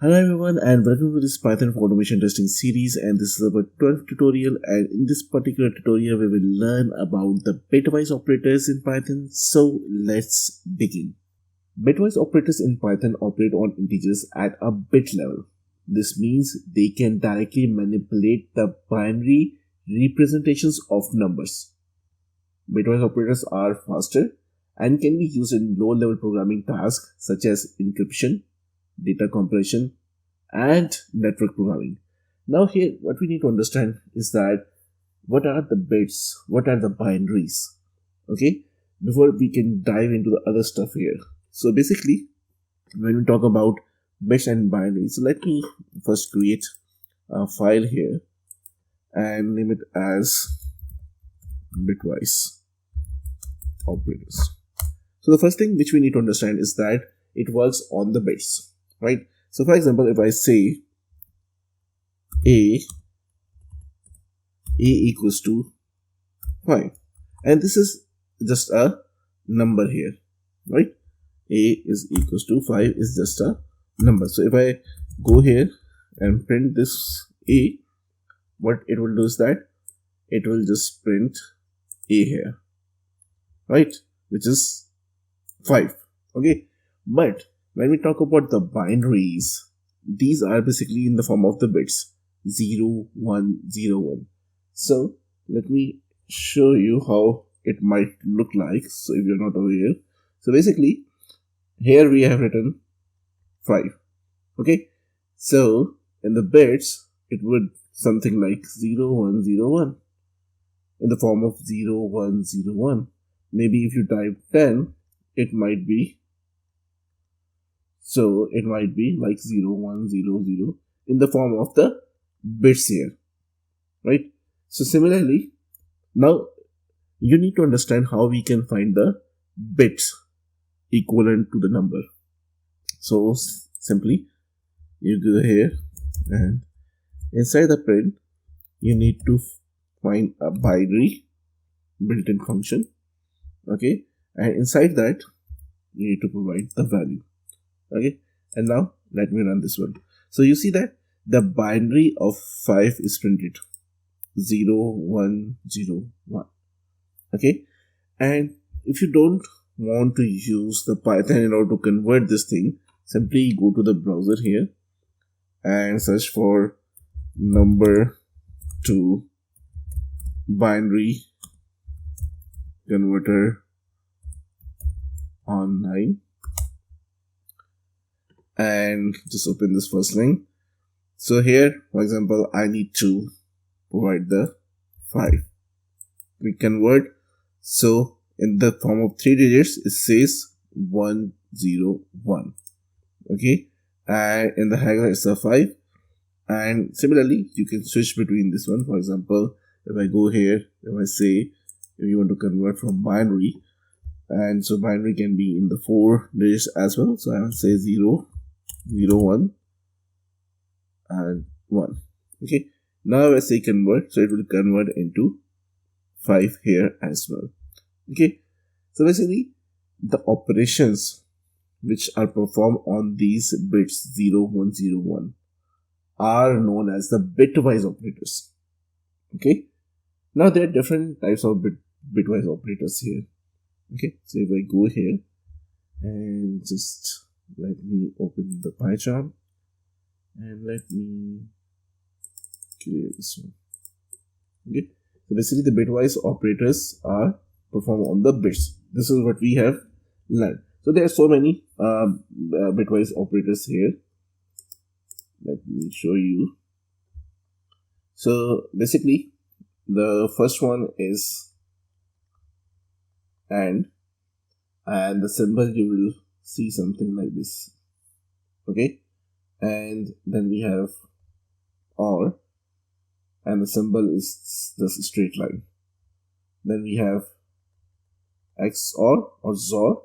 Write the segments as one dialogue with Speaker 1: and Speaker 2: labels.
Speaker 1: Hello everyone and welcome to this Python for Automation Testing series, and this is our 12th tutorial, and in this particular tutorial we will learn about the bitwise operators in Python. So let's begin. Bitwise operators in Python operate on integers at a bit level. This means they can directly manipulate the binary representations of numbers. Bitwise operators are faster and can be used in low-level programming tasks such as encryption, data compression, and network programming. Now here what we need to understand is that what are the bits, what are the binaries, okay, before we can dive into the other stuff here. So basically when we talk about bits and binaries, so let me first create a file here and name it as Bitwise Operators. So the first thing which we need to understand is that it works on the bits, right? So for example, if I say a equals to 5, and this is just a number here, right? A is equals to 5 is just a number. So if I go here and print this a, what it will do is that it will just print a here, right, which is 5. Okay, but when we talk about the binaries, these are basically in the form of the bits 0, 1, 0, 1. So let me show you how it might look like, so if you're not aware. So basically here we have written 5. Okay, so in the bits it would something like 0, 1, 0, 1 in the form of 0, 1, 0, 1. Maybe if you type 10, it might be, so it might be like 0, 1, 0, 0 in the form of the bits here, right? So similarly, now you need to understand how we can find the bits equivalent to the number. So simply you go here and inside the print you need to find a binary built-in function, okay, and inside that you need to provide the value. Okay, and now let me run this one. So you see that the binary of 5 is printed 0, 1, 0, 1. Okay, and if you don't want to use the Python in order to convert this thing, simply go to the browser here and search for number to binary converter online, and just open this first link. So here, for example, I need to provide the 5. We convert, so in the form of 3 digits it says 1, 0, 1. Okay, and in the header it's a 5. And similarly you can switch between this one. For example, if I go here, if I say if you want to convert from binary, and so binary can be in the 4 digits as well, so I will say 0, 0, 1 and 1. Okay, now I say convert, so it will convert into 5 here as well. Okay, so basically the operations which are performed on these bits 0, 1, 0, 1 are known as the bitwise operators. Okay, now there are different types of bitwise operators here. Okay, so if I go here and just let me open the pie chart and let me clear this one. Okay, so basically the bitwise operators are performed on the bits. This is what we have learned. So there are so many bitwise operators here. Let me show you. So basically the first one is and the symbol you will see something like this. Okay, and then we have OR, and the symbol is this straight line. Then we have XOR or XOR,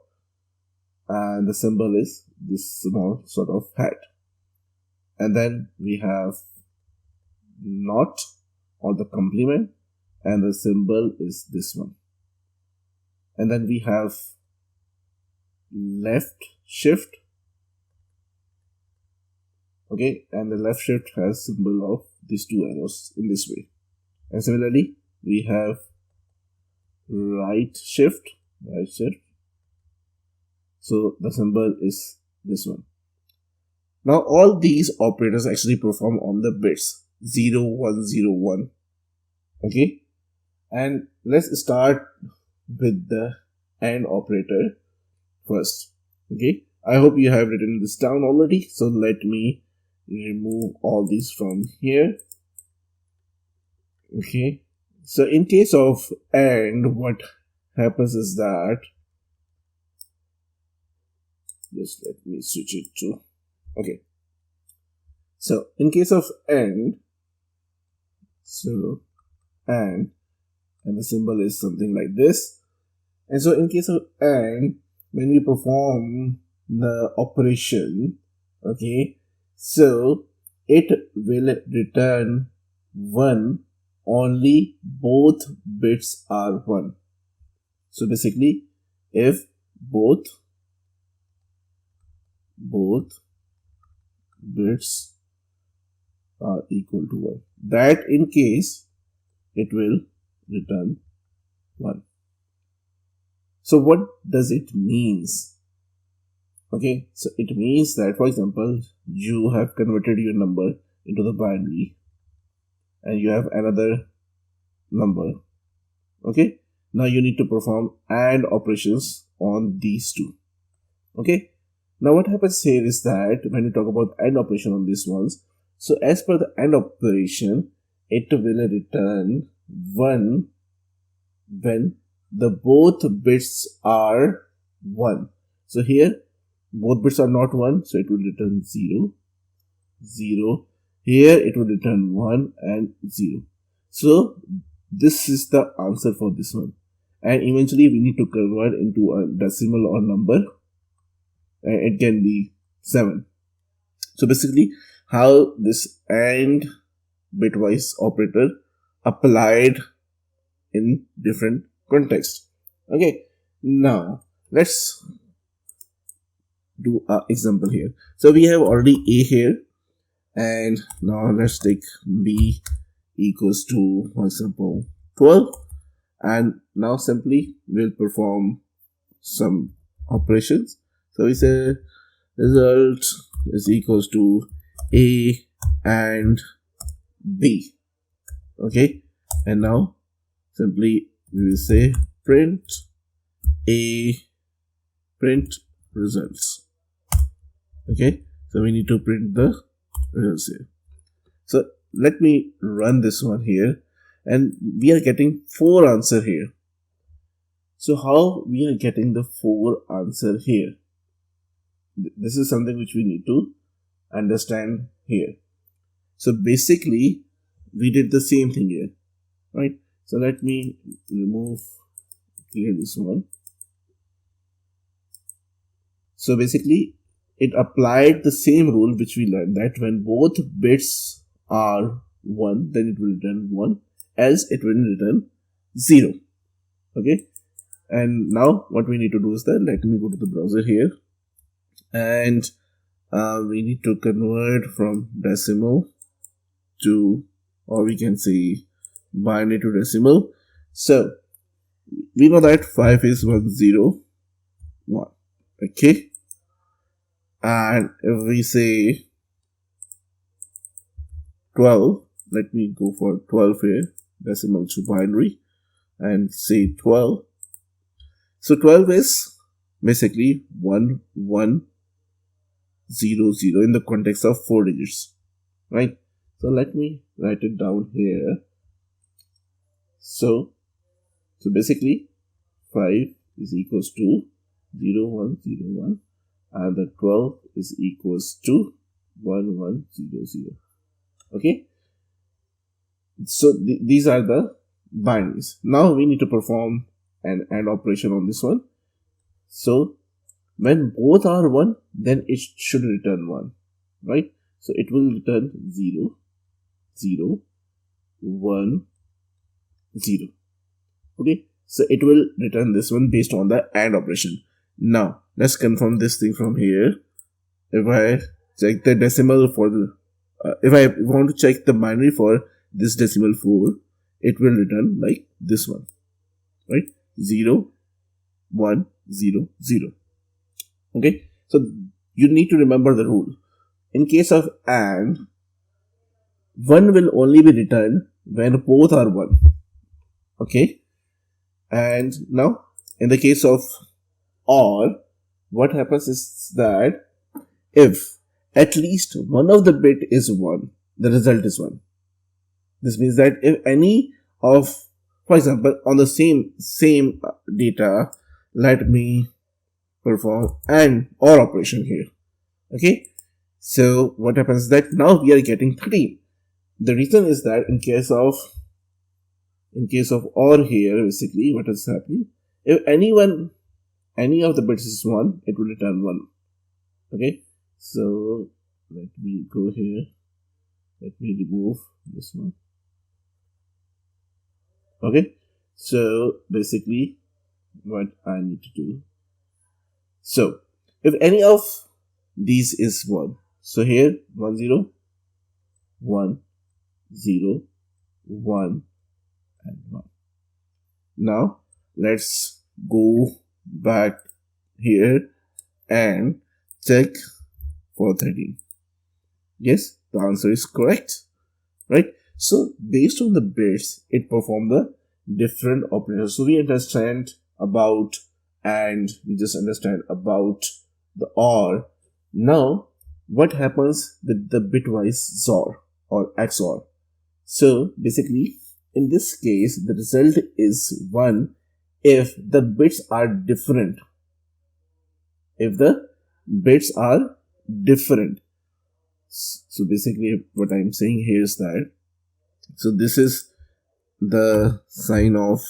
Speaker 1: and the symbol is this small sort of hat. And then we have NOT or the complement, and the symbol is this one. And then we have left shift Okay, and the left shift has symbol of these two arrows in this way. And similarly, we have right shift. So the symbol is this one. Now all these operators actually perform on the bits 0, 1, 0, 1. Okay, and let's start with the AND operator first. Okay, I hope you have written this down already. So let me remove all these from here. Okay, so in case of AND, what happens is that, just let me switch it to, okay, so in case of AND, so AND, and the symbol is something like this. And so in case of AND, when we perform the operation, okay, so it will return 1 only both bits are 1. So basically, if both bits are equal to 1, that in case it will return 1. So what does it means? Okay, so it means that, for example, you have converted your number into the binary and you have another number. Okay, now you need to perform AND operations on these two. Okay, now what happens here is that when we talk about AND operation on these ones, so as per the AND operation, it will return 1 when the both bits are 1. So here both bits are not 1, so it will return 0, 0. Here it will return 1 and 0. So this is the answer for this one. And eventually we need to convert into a decimal or number. And it can be 7. So basically how this AND bitwise operator applied in different context. Okay, now let's do an example here. So we have already A here, and now let's take B equals to, for example, 12, and now simply we'll perform some operations. So we say result is equals to A and B. Okay, and now simply we will say print results. Okay, so we need to print the results here. So let me run this one here, and we are getting 4 answer here. So how we are getting the 4 answer here? This is something which we need to understand here. So basically we did the same thing here, right? So let me clear this one. So basically it applied the same rule which we learned, that when both bits are 1, then it will return 1, else it will return 0. Okay, and now what we need to do is that, let me go to the browser here, and we need to convert from decimal to, or we can say binary to decimal. So we know that 5 is 101. Okay, and if we say 12, let me go for 12 here, decimal to binary, and say 12. So 12 is basically 1100 in the context of 4 digits, right? So let me write it down here. So basically 5 is equals to 0101, and the 12 is equals to 1100. Okay, so these are the binaries. Now we need to perform an AND operation on this one. So when both are 1, then it should return 1, right? So it will return 0, 0, 1, 0. Okay, so it will return this one based on the AND operation. Now let's confirm this thing from here. If I check the decimal for the if I want to check the binary for this decimal 4, it will return like this one, right? 0 1 0 0. Okay, so you need to remember the rule. In case of AND, 1 will only be returned when both are 1. Okay, and now in the case of OR, what happens is that if at least one of the bit is 1, the result is 1. This means that if any of, for example, on the same data, let me perform AND OR operation here. Okay, so what happens is that now we are getting 13. The reason is that in case of OR here, basically what is happening, if any of the bits is 1, it will return 1. Okay, so let me go here, let me remove this one. Okay, so basically what I need to do, so if any of these is 1, so here 1 0 1 0 1 and 1. Now let's go back here and check for 13. Yes, the answer is correct, right? So based on the bits, it performed the different operators. So we understand about and we just understand about the OR. Now what happens with the bitwise XOR or XOR? So basically in this case the result is 1 if the bits are different. If the bits are different. So basically what I'm saying here is that, so this is the sign of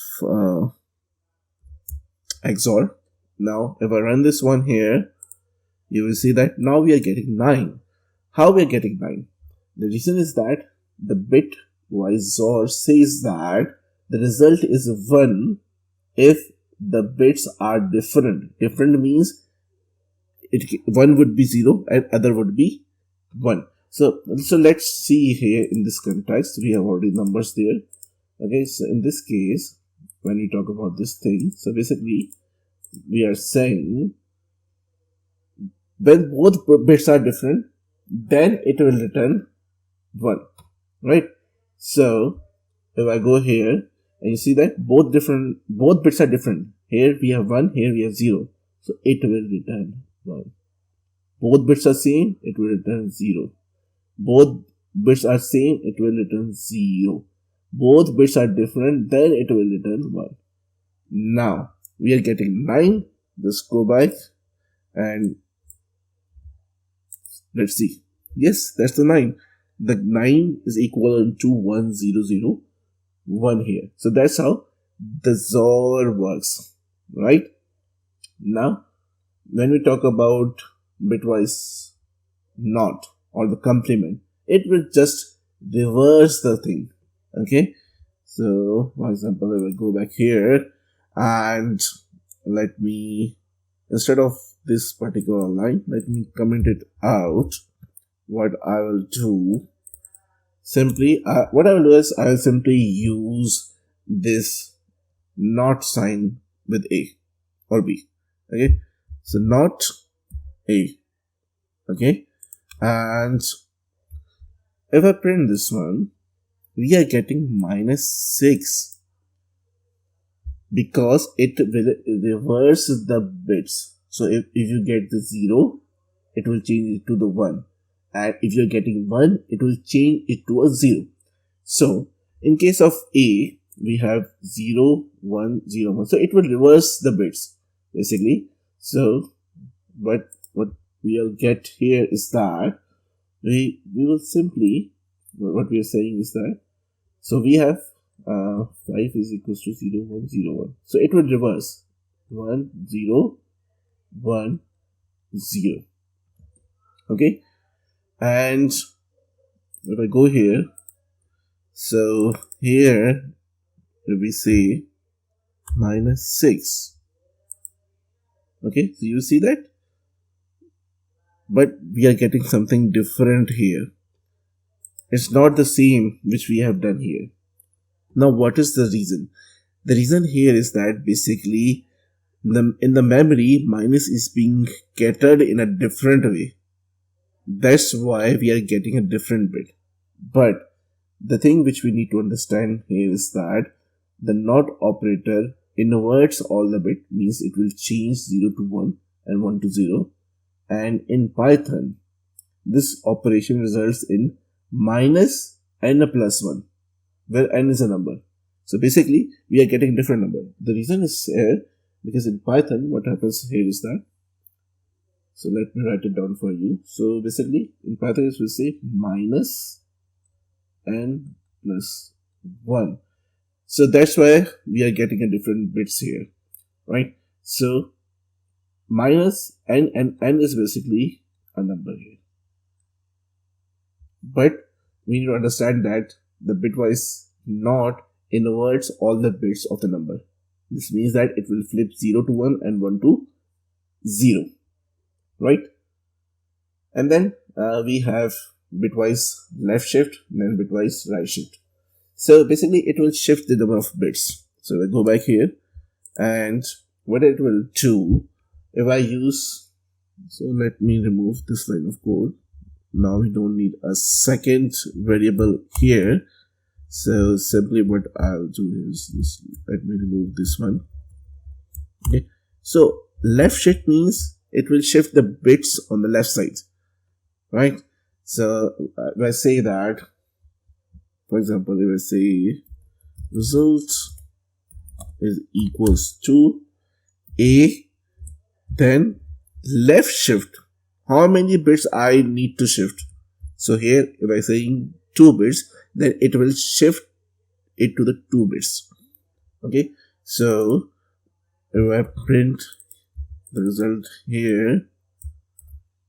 Speaker 1: XOR. Now if I run this one here, you will see that now we are getting 9. How we are getting 9? The reason is that the bitwise XOR says that the result is 1 if the bits are different. Different means one would be 0 and other would be 1. So let's see here in this context, we have already numbers there. Okay, so in this case, when we talk about this thing, so basically we are saying when both bits are different, then it will return 1, right? So if I go here and you see that both bits are different. Here we have 1, here we have 0. So it will return 1. Both bits are same, it will return 0. Both bits are same, it will return 0. Both bits are different, then it will return 1. Now we are getting 9. Just go back and let's see. Yes, that's the 9. The 9 is equivalent to 1 0 0 1 here. So that's how the XOR works, right? Now when we talk about bitwise NOT or the complement, it will just reverse the thing. Okay, so for example, if I go back here and let me, instead of this particular line, let me comment it out. What I will do, simply what I will do is I will simply use this NOT sign with A or B. Okay, so NOT A. Okay, and if I print this one, we are getting -6 because it will reverse the bits. So if you get the 0, it will change it to the 1, and if you're getting 1, it will change it to a 0. So in case of A, we have 0 1 0 1, so it will reverse the bits basically. So but what we'll get here is that we will simply, what we are saying is that, so we have 5 is equals to 0 1 0 1, so it will reverse 1 0 1 0. Okay, and if I go here, so here we say -6. Okay, so you see that but we are getting something different here. It's not the same which we have done here. Now, what is the reason? The reason here is that basically in the memory, minus is being catered in a different way. That's why we are getting a different bit. But the thing which we need to understand here is that the NOT operator inverts all the bit, means it will change 0 to 1 and 1 to 0. And in Python, this operation results in minus n plus 1, where n is a number. So basically, we are getting a different number. The reason is here, because in Python, what happens here is that, so let me write it down for you. So basically, in Python, it will say minus n plus 1. So that's why we are getting a different bits here, right? So minus n and n is basically a number here. But we need to understand that the bitwise NOT inverts all the bits of the number. This means that it will flip 0 to 1 and 1 to 0, right? And then we have bitwise left shift and then bitwise right shift. So basically it will shift the number of bits. So I go back here, and what it will do, if I use, so let me remove this line of code. Now we don't need a second variable here. So simply what I'll do is this, let me remove this one. Okay. So left shift means it will shift the bits on the left side, right? So if I say that, for example, if I say result is equals to A, then left shift, how many bits I need to shift? So here, if I say 2 bits, then it will shift it to the 2 bits. Okay, so if I print the result here,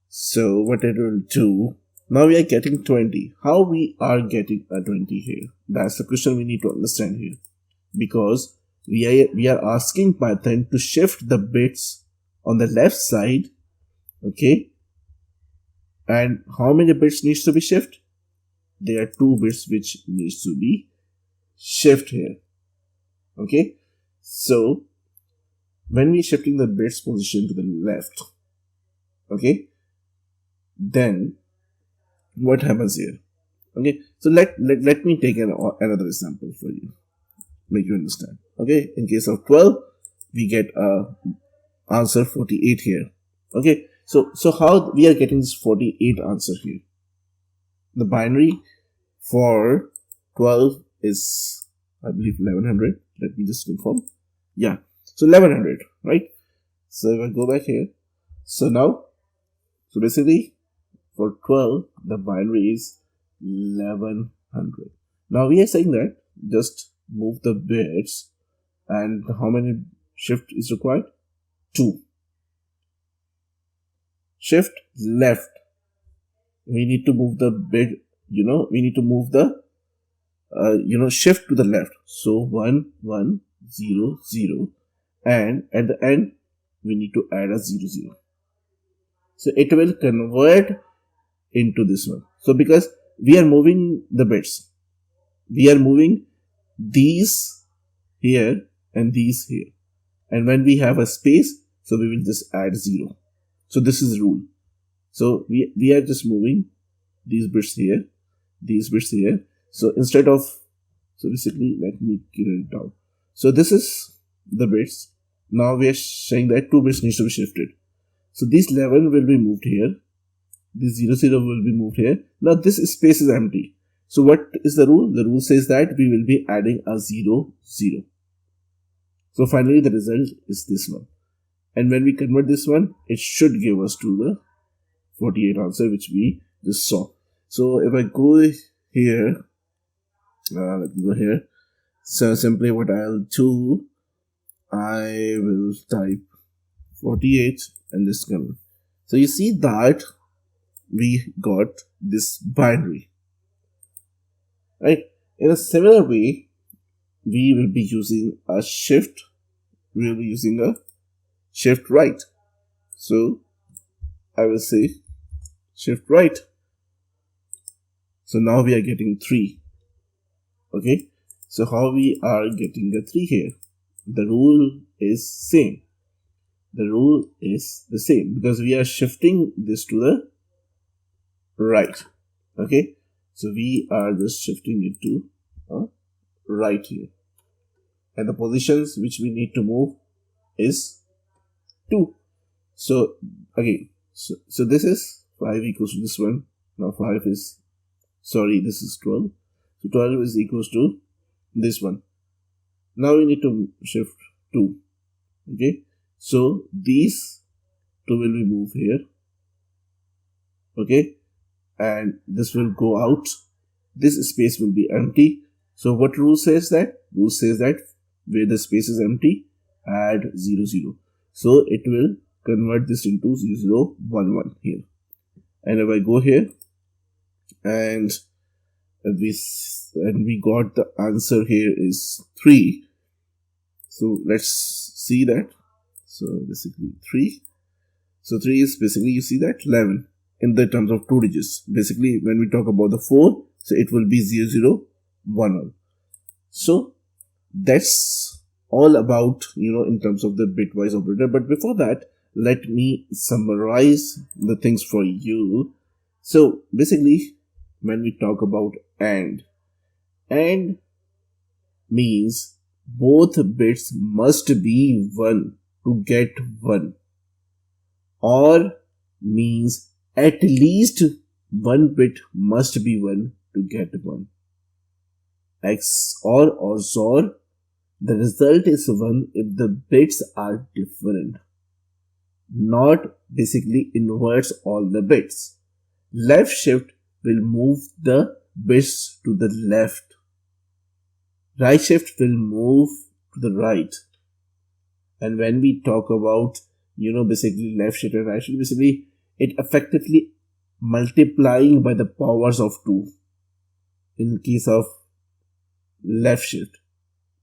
Speaker 1: so what it will do, now we are getting 20. How we are getting a 20 here? That's the question we need to understand here, because we are asking Python to shift the bits on the left side. Okay, and how many bits needs to be shifted? There are 2 bits which needs to be shifted here. Okay, so when we are shifting the bits position to the left, okay, then what happens here? Okay, so let me take another example for you, make you understand. Okay, in case of 12, we get answer 48 here. Okay, so how we are getting this 48 answer here? The binary for 12 is, I believe, 1100. Let me just confirm. Yeah, so 1100, right? So if I go back here, so now, so basically for 12, the binary is 1100. Now we are saying that just move the bits, and how many shift is required? 2. Shift left, we need to move the bit, we need to move the shift to the left. So 1 1 0 0, and at the end we need to add a 0 0. So it will convert into this one. So because we are moving the bits, we are moving these here and these here, and when we have a space, so we will just add 0. So this is rule. So we are just moving these bits here, these bits here. So instead of, so basically let me get it down. So this is the bits. Now we are saying that 2 bits needs to be shifted. So these 11 will be moved here. This 0 0 will be moved here. Now this space is empty. So what is the rule? The rule says that we will be adding a 0 0. So finally the result is this one. And when we convert this one, it should give us to the 48 answer which we just saw. So if I go here, let me go here. So simply what I'll do, I will type 48 and just convert. So you see that we got this binary, right? In a similar way, we will be using a shift. We will be using a shift right. So I will say shift right. So now we are getting 3. Okay, so how we are getting the 3 here? The rule is same. The rule is the same because we are shifting this to the right. Okay, so we are just shifting it to right here, and the positions which we need to move is 2. So again, so this is 5 equals to this one. Now 5 is, sorry, this is 12. So 12 is equals to this one. Now we need to shift 2. Okay, so these 2 will be moved here. Okay, and this will go out. This space will be empty. So what rule says that? Rule says that where the space is empty, add 0, 0. So it will convert this into 0, 0, 1, 1 here. And if I go here and we got the answer here is 3. So let's see that. So basically 3. So 3 is basically, you see that 11 in the terms of 2 digits. Basically when we talk about the 4, so it will be 0, 0, 1, 1. So that's all about, in terms of the bitwise operator. But before that, let me summarize the things for you. So basically when we talk about AND means both bits must be 1 to get 1. OR means at least 1 bit must be 1 to get 1. XOR or XOR, the result is 1 if the bits are different. NOT basically inverts all the bits. Left shift will move the bits to the left. Right shift will move to the right. And when we talk about, basically left shift and right shift, basically it effectively multiplying by the powers of 2 in case of left shift.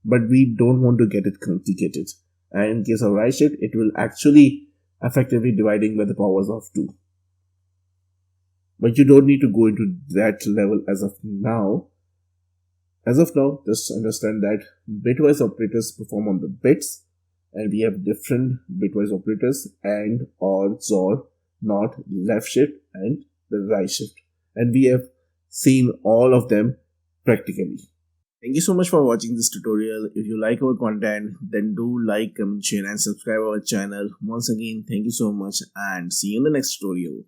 Speaker 1: But we don't want to get it complicated. And in case of right shift, it will actually effectively dividing by the powers of 2. But you don't need to go into that level as of now. As of now, just understand that bitwise operators perform on the bits, and we have different bitwise operators AND, OR, XOR, NOT, left shift and the right shift. And we have seen all of them practically. Thank you so much for watching this tutorial. If you like our content, then do like, comment, share and subscribe our channel. Once again, thank you so much and see you in the next tutorial.